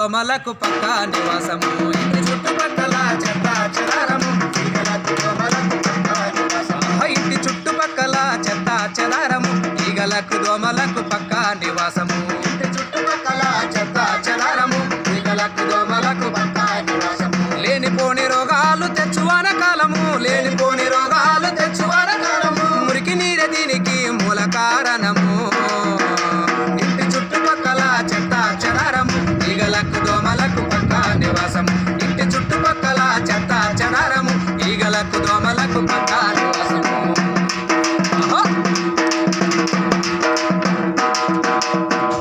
దోమలకు పక్క నివాసము ఇంటి చుట్టుపక్కల చెత్త చెదారము ఇంటి చుట్టుపక్కల చెత్త చెదారము ఈగలకు దోమలకు పక్క నివాసము ఇంటి చుట్టుపక్కల చెత్త చెదారము ఈగలకు దోమలకు పక్క నివాసము లేనిపోని రోగాలు తెచ్చువాన కాలము లేనిపోని రోగాలు తెచ్చువాన కాలము మురికి నీరే దీనికి మూల కారణము ఇంటి చుట్టుపక్కల చెత్త చెదారము ఈగలకు దోమలకు పక్క నివాసము ఇంటి చుట్టుపక్కల చెత్త చెదారము ఈగలకు దోమలకు పక్క నివాసము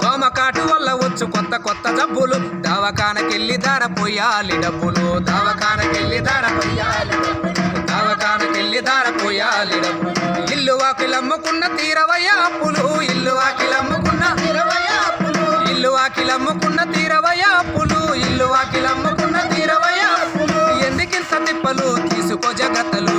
దోమకాటు వల్ల వచ్చు కొత్త కొత్త జబ్బులు దవాఖానకెళ్ళి ధర పోయాలి డబ్బులు దవాఖానకెళ్ళి ధర పోయాలి దవాఖానకెళ్ళి ధర పోయాలి డబ్బులు ఇల్లు వాకిలమ్ముకున్న తీరవయ్య అప్పులు ఇల్లు వాకిలమ్ముకున్న తీరవయ్య అప్పులు ఇల్లు వాకిలమ్ముకున్న తీరవయ్య అప్పులు ఇల్లు వాకిలమ్ముకున్న తీరవయ్య అప్పులు ఎందుకింత తిప్పలు తీసుకో జగత్తలు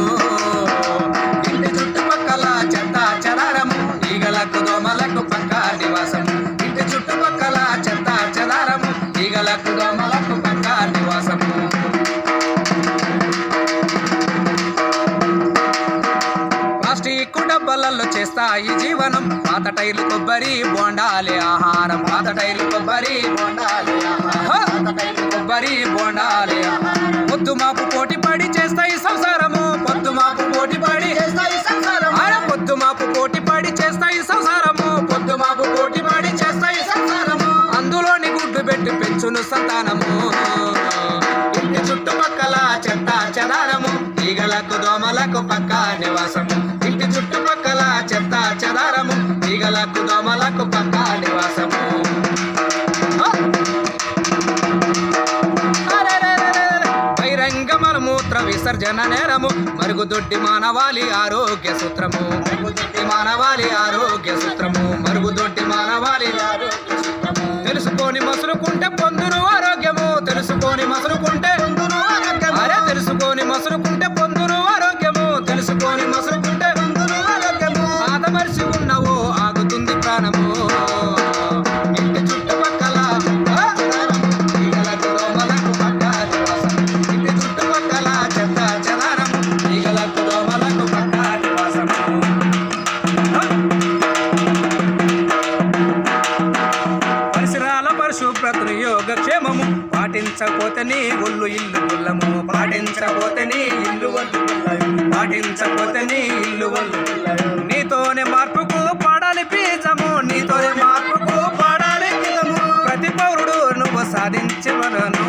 ఇంటి చుట్టుపక్కల చెత్త చెదారము ఈగలకు దోమలకు పక్క నివాసము ఇంటి చుట్టుపక్కల చెత్త చెదారము ఈగలకు దోమలకు పక్క నివాసము ప్లాస్టిక్ డబ్బాలలో చేస్తాయి జీవనం పాత టైర్లు కొబ్బరి బోండాలి ఆహారం పాత టైర్లు కొబ్బరి బోండాలి కొబ్బరి బోండాలి పొద్దు మాపు పోటీ పడి చేస్తాయి సంసారము పొద్దు మాపు పోటీ పడి చేస్తాయి సంసారము పొద్దు మాపు పోటీ పడి చేస్తాయి సంసారము పొద్దు మాపు పోటీ పడి చేస్తాయి సంసారము అందులోని గుడ్డు పెట్టి పెంచును సంతానము ఇంటి చుట్టుపక్కల చెత్త చెదారము ఈగలకు దోమలకు పక్క నివాసము ఇంటి చుట్టుపక్కల చెత్త చెదారము ఈగలకు దోమలకు పక్క నివాసము బహిరంగ మలమూత్ర విసర్జన నేరము మరుగుదొడ్డి మానవాళి ఆరోగ్య సూత్రము మరుగుదొడ్డి మానవాళి ఆరోగ్య సూత్రము మరుగుదొడ్డి మానవాళి ఆరోగ్య సూత్రము తెలుసుకొని మసులుకుంటే పొందును ఆరోగ్యము తెలుసుకొని మసులుకుంటే అరే తెలుసుకొని మసులుకుంటే పొందును ఆరోగ్యము తెలుసుకొని మసులుకుంటే పొందును ఆరోగ్యము ఆదమర్చి ఉన్నవో ఆగుతుంది ప్రాణము ఇంటి చుట్టుపక్కల ఈగలకు దోమలకు పక్క నివాసము ఇంటి చుట్టుపక్కల చెత్త చెదారము ఈగలకు దోమలకు పక్క నివాసము పరిసరాల పరిశుభ్రతను యోగక్షేమము పాటించకపోతే నీ ఒళ్ళు ఇల్లు గుల్లము పాటించకపోతే నీ ఇల్లు ఒళ్ళు గుల్లము పాటించకపోతే నీ ఇల్లు ఒళ్ళు గుల్లము నీతోనే మార్పుకు పాడాలి బీజము నీతోనే మార్పుకు పాడాలి బీజము ప్రతి పౌరుడు నువ్వు సాధించవలను